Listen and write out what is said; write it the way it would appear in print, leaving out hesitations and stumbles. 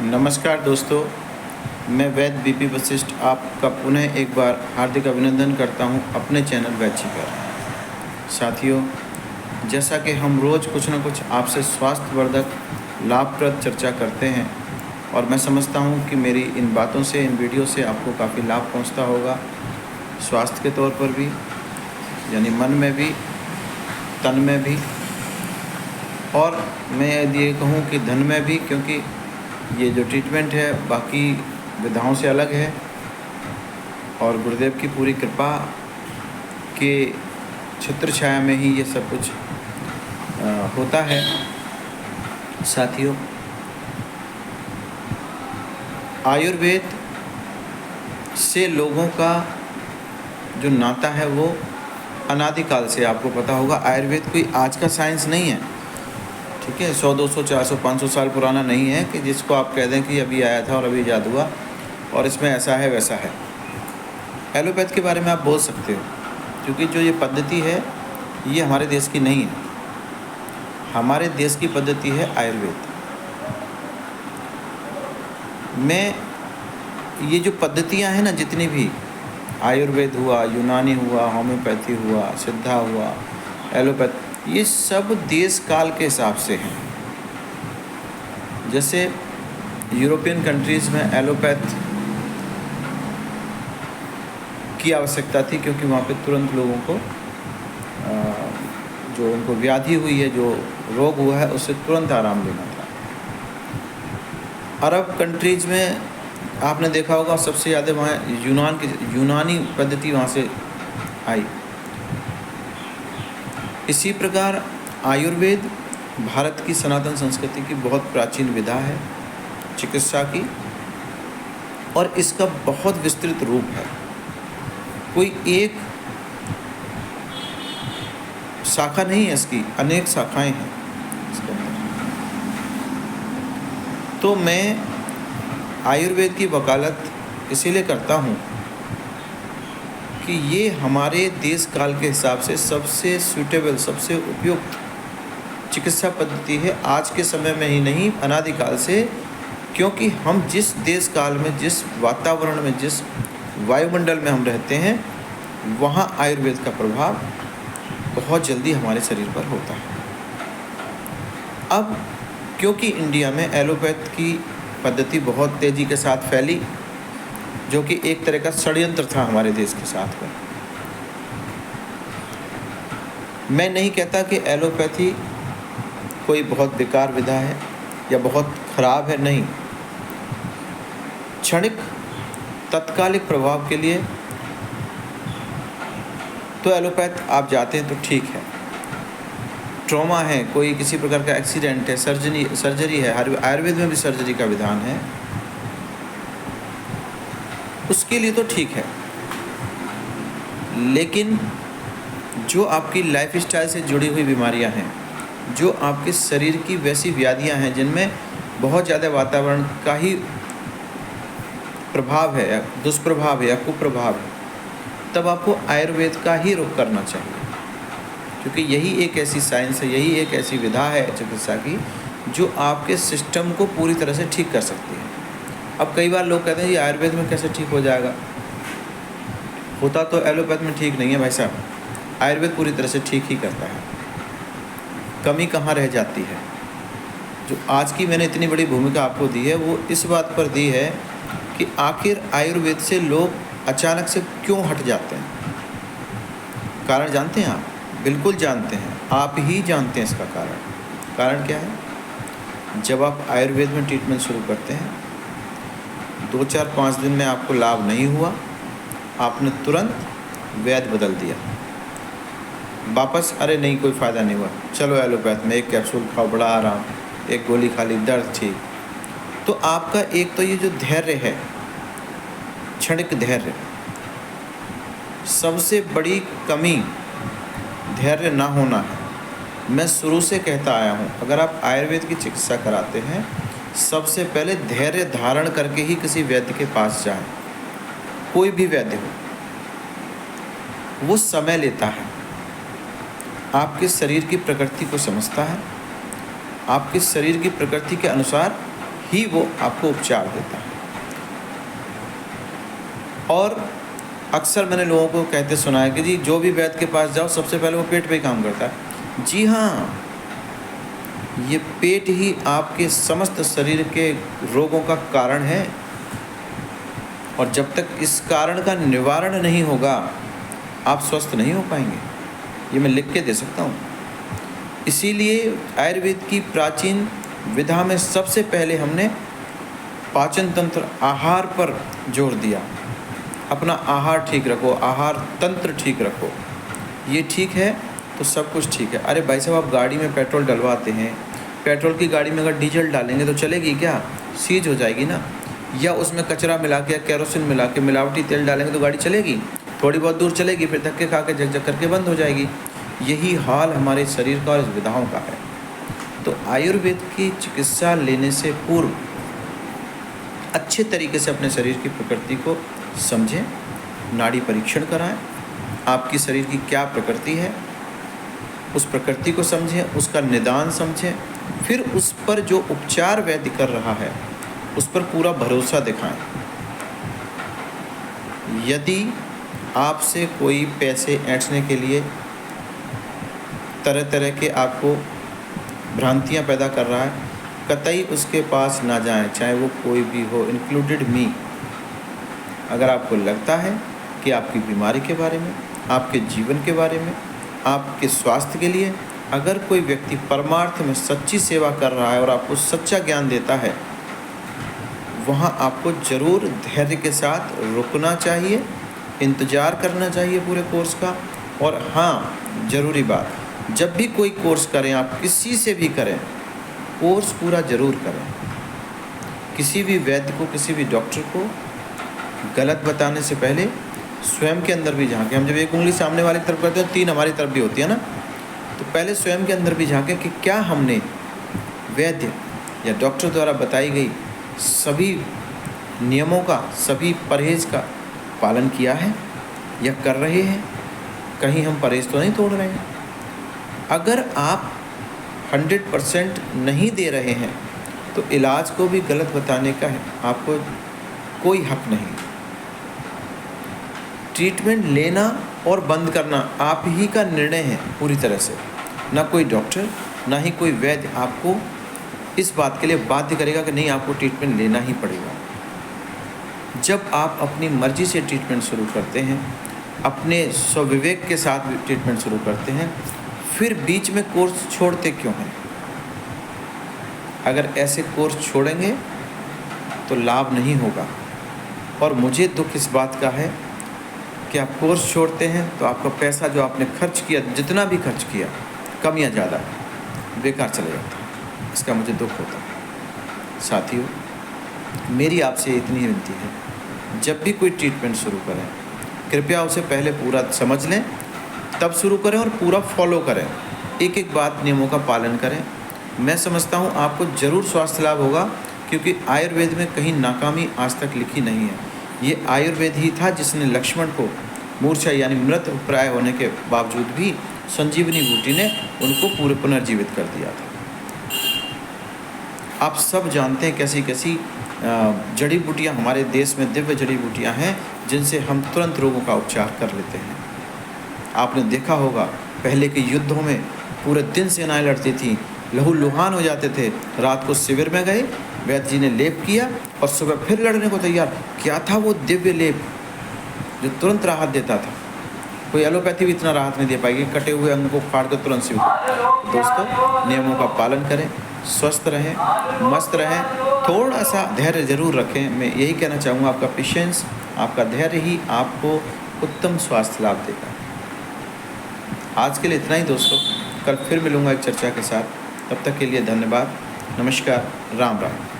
नमस्कार दोस्तों, मैं वैद्य बीपी वशिष्ठ आपका पुनः एक बार हार्दिक अभिनंदन करता हूं अपने चैनल वैद्य पर। साथियों, जैसा कि हम रोज़ कुछ न कुछ आपसे स्वास्थ्यवर्धक लाभप्रद चर्चा करते हैं और मैं समझता हूं कि मेरी इन बातों से, इन वीडियो से आपको काफ़ी लाभ पहुंचता होगा, स्वास्थ्य के तौर पर भी, यानी मन में भी, तन में भी, और मैं ये कहूँ कि धन में भी, क्योंकि ये जो ट्रीटमेंट है बाकी विधाओं से अलग है और गुरुदेव की पूरी कृपा के छत्र छाया में ही ये सब कुछ होता है। साथियों, आयुर्वेद से लोगों का जो नाता है वो अनादिकाल से, आपको पता होगा, आयुर्वेद कोई आज का साइंस नहीं है, ठीक है। 100, 200, 400, 500 साल पुराना नहीं है कि जिसको आप कह दें कि अभी आया था और अभी ईजाद हुआ और इसमें ऐसा है वैसा है। एलोपैथ के बारे में आप बोल सकते हो, क्योंकि जो ये पद्धति है ये हमारे देश की नहीं है, हमारे देश की पद्धति है आयुर्वेद। मैं ये जो पद्धतियां हैं ना, जितनी भी, आयुर्वेद हुआ, यूनानी हुआ, होम्योपैथी हुआ, सिद्धा हुआ, एलोपैथ, ये सब देश काल के हिसाब से हैं। जैसे यूरोपियन कंट्रीज़ में एलोपैथ की आवश्यकता थी, क्योंकि वहाँ पे तुरंत लोगों को जो उनको व्याधि हुई है, जो रोग हुआ है, उससे तुरंत आराम लेना था। अरब कंट्रीज़ में आपने देखा होगा सबसे ज़्यादा वहाँ यूनानी पद्धति वहाँ से आई। इसी प्रकार आयुर्वेद भारत की सनातन संस्कृति की बहुत प्राचीन विधा है चिकित्सा की, और इसका बहुत विस्तृत रूप है। कोई एक शाखा नहीं है इसकी, अनेक शाखाएं हैं इसके अंदर। तो मैं आयुर्वेद की वकालत इसीलिए करता हूँ कि ये हमारे देश काल के हिसाब से सबसे सूटेबल, सबसे उपयुक्त चिकित्सा पद्धति है, आज के समय में ही नहीं, अनादिकाल से। क्योंकि हम जिस देश काल में, जिस वातावरण में, जिस वायुमंडल में हम रहते हैं, वहाँ आयुर्वेद का प्रभाव बहुत जल्दी हमारे शरीर पर होता है। अब क्योंकि इंडिया में एलोपैथ की पद्धति बहुत तेज़ी के साथ फैली, जो कि एक तरह का षड्यंत्र था हमारे देश के साथ में। मैं नहीं कहता कि एलोपैथी कोई बहुत बेकार विधा है या बहुत खराब है, नहीं। क्षणिक तत्कालिक प्रभाव के लिए तो एलोपैथ आप जाते हैं तो ठीक है। ट्रॉमा है, कोई किसी प्रकार का एक्सीडेंट है, सर्जरी है, आयुर्वेद में भी सर्जरी का विधान है, उसके लिए तो ठीक है। लेकिन जो आपकी लाइफ स्टाइल से जुड़ी हुई बीमारियां हैं, जो आपके शरीर की वैसी व्याधियां हैं जिनमें बहुत ज़्यादा वातावरण का ही प्रभाव है, या दुष्प्रभाव है, या कुप्रभाव है, तब आपको आयुर्वेद का ही रुख करना चाहिए। क्योंकि यही एक ऐसी साइंस है, यही एक ऐसी विधा है चिकित्सा की जो आपके सिस्टम को पूरी तरह से ठीक कर सकती है। अब कई बार लोग कहते हैं ये आयुर्वेद में कैसे ठीक हो जाएगा, होता तो एलोपैथ में ठीक नहीं है भाई साहब, आयुर्वेद पूरी तरह से ठीक ही करता है। कमी कहाँ रह जाती है? जो आज की मैंने इतनी बड़ी भूमिका आपको दी है, वो इस बात पर दी है कि आखिर आयुर्वेद से लोग अचानक से क्यों हट जाते हैं। कारण जानते हैं आप? बिल्कुल जानते हैं, आप ही जानते हैं इसका कारण। कारण क्या है? जब आप आयुर्वेद में ट्रीटमेंट शुरू करते हैं, 2, 4, 5 दिन में आपको लाभ नहीं हुआ, आपने तुरंत वैद्य बदल दिया, वापस अरे नहीं कोई फ़ायदा नहीं हुआ, चलो एलोपैथ में, एक कैप्सूल खाओ बड़ा आराम, एक गोली खा ली दर्द ठीक। तो आपका एक तो ये जो धैर्य है, क्षणिक धैर्य, सबसे बड़ी कमी धैर्य ना होना है। मैं शुरू से कहता आया हूँ, अगर आप आयुर्वेद की चिकित्सा कराते हैं, सबसे पहले धैर्य धारण करके ही किसी वैद्य के पास जाएं। कोई भी वैद्य हो, वो समय लेता है, आपके शरीर की प्रकृति को समझता है, आपके शरीर की प्रकृति के अनुसार ही वो आपको उपचार देता है। और अक्सर मैंने लोगों को कहते सुना है कि जी जो भी वैद्य के पास जाओ सबसे पहले वो पेट पे ही काम करता है। जी हाँ, ये पेट ही आपके समस्त शरीर के रोगों का कारण है, और जब तक इस कारण का निवारण नहीं होगा आप स्वस्थ नहीं हो पाएंगे। ये मैं लिख के दे सकता हूँ। इसीलिए आयुर्वेद की प्राचीन विधा में सबसे पहले हमने पाचन तंत्र, आहार पर जोर दिया। अपना आहार ठीक रखो, आहार तंत्र ठीक रखो। ये ठीक है तो सब कुछ ठीक है। अरे भाई साहब, आप गाड़ी में पेट्रोल डलवाते हैं, पेट्रोल की गाड़ी में अगर डीजल डालेंगे तो चलेगी क्या? सीज हो जाएगी ना। या उसमें कचरा मिला के या केरोसिन मिला के मिलावटी तेल डालेंगे तो गाड़ी चलेगी, थोड़ी बहुत दूर चलेगी, फिर धक्के खा के झक झक करके बंद हो जाएगी। यही हाल हमारे शरीर का और इस विधाओं का है। तो आयुर्वेद की चिकित्सा लेने से पूर्व अच्छे तरीके से अपने शरीर की प्रकृति को समझें, नाड़ी परीक्षण कराएं, आपकी शरीर की क्या प्रकृति है उस प्रकृति को समझें, उसका निदान समझें, फिर उस पर जो उपचार वैद्य कर रहा है उस पर पूरा भरोसा दिखाएं। यदि आपसे कोई पैसे ऐंठने के लिए तरह तरह के आपको भ्रांतियां पैदा कर रहा है, कतई उसके पास ना जाएं, चाहे वो कोई भी हो, इंक्लूडेड मी। अगर आपको लगता है कि आपकी बीमारी के बारे में, आपके जीवन के बारे में, आपके स्वास्थ्य के लिए अगर कोई व्यक्ति परमार्थ में सच्ची सेवा कर रहा है और आपको सच्चा ज्ञान देता है, वहाँ आपको ज़रूर धैर्य के साथ रुकना चाहिए, इंतज़ार करना चाहिए पूरे कोर्स का। और हाँ, ज़रूरी बात, जब भी कोई कोर्स करें, आप किसी से भी करें, कोर्स पूरा ज़रूर करें। किसी भी वैद्य को, किसी भी डॉक्टर को गलत बताने से पहले स्वयं के अंदर भी झांकें। हम जब एक उंगली सामने वाली तरफ करते हैं, 3 हमारी तरफ भी होती है ना, तो पहले स्वयं के अंदर भी झांकें कि क्या हमने वैद्य या डॉक्टर द्वारा बताई गई सभी नियमों का, सभी परहेज़ का पालन किया है या कर रहे हैं। कहीं हम परहेज़ तो नहीं तोड़ रहे हैं। अगर आप 100% नहीं दे रहे हैं तो इलाज को भी गलत बताने का आपको कोई हक नहीं। ट्रीटमेंट लेना और बंद करना आप ही का निर्णय है पूरी तरह से। ना कोई डॉक्टर, ना ही कोई वैद्य आपको इस बात के लिए बाध्य करेगा कि नहीं आपको ट्रीटमेंट लेना ही पड़ेगा। जब आप अपनी मर्ज़ी से ट्रीटमेंट शुरू करते हैं, अपने स्वविवेक के साथ ट्रीटमेंट शुरू करते हैं, फिर बीच में कोर्स छोड़ते क्यों हैं? अगर ऐसे कोर्स छोड़ेंगे तो लाभ नहीं होगा। और मुझे दुख इस बात का है कि आप कोर्स छोड़ते हैं तो आपका पैसा जो आपने खर्च किया, जितना भी खर्च किया, कम या ज़्यादा, बेकार चला जाता है। इसका मुझे दुख होता है। साथियों, मेरी आपसे इतनी विनती है, जब भी कोई ट्रीटमेंट शुरू करें, कृपया उसे पहले पूरा समझ लें, तब शुरू करें और पूरा फॉलो करें। एक एक बात, नियमों का पालन करें। मैं समझता हूँ आपको ज़रूर स्वास्थ्य लाभ होगा, क्योंकि आयुर्वेद में कहीं नाकामी आज तक लिखी नहीं है। ये आयुर्वेद ही था जिसने लक्ष्मण को मूर्छा यानी मृत प्राय होने के बावजूद भी संजीवनी बूटी ने उनको पूरे पुनर्जीवित कर दिया था। आप सब जानते हैं कैसी कैसी जड़ी बूटियाँ हमारे देश में, दिव्य जड़ी बूटियाँ हैं जिनसे हम तुरंत रोगों का उपचार कर लेते हैं। आपने देखा होगा पहले के युद्धों में पूरे दिन सेनाएं लड़ती थीं, लहूलुहान हो जाते थे, रात को शिविर में गए, वैद्य जी ने लेप किया और सुबह फिर लड़ने को तैयार। क्या था वो दिव्य लेप जो तुरंत राहत देता था? कोई एलोपैथी भी इतना राहत नहीं दे पाएगी, कटे हुए अंग को फाड़ कर तुरंत सिव। दोस्तों, नियमों का पालन करें, स्वस्थ रहें, मस्त रहें, थोड़ा सा धैर्य ज़रूर रखें। मैं यही कहना चाहूँगा, आपका पेशेंस, आपका धैर्य ही आपको उत्तम स्वास्थ्य लाभ देगा। आज के लिए इतना ही दोस्तों, कल फिर मिलूँगा एक चर्चा के साथ। तब तक के लिए धन्यवाद, नमस्कार, राम राम।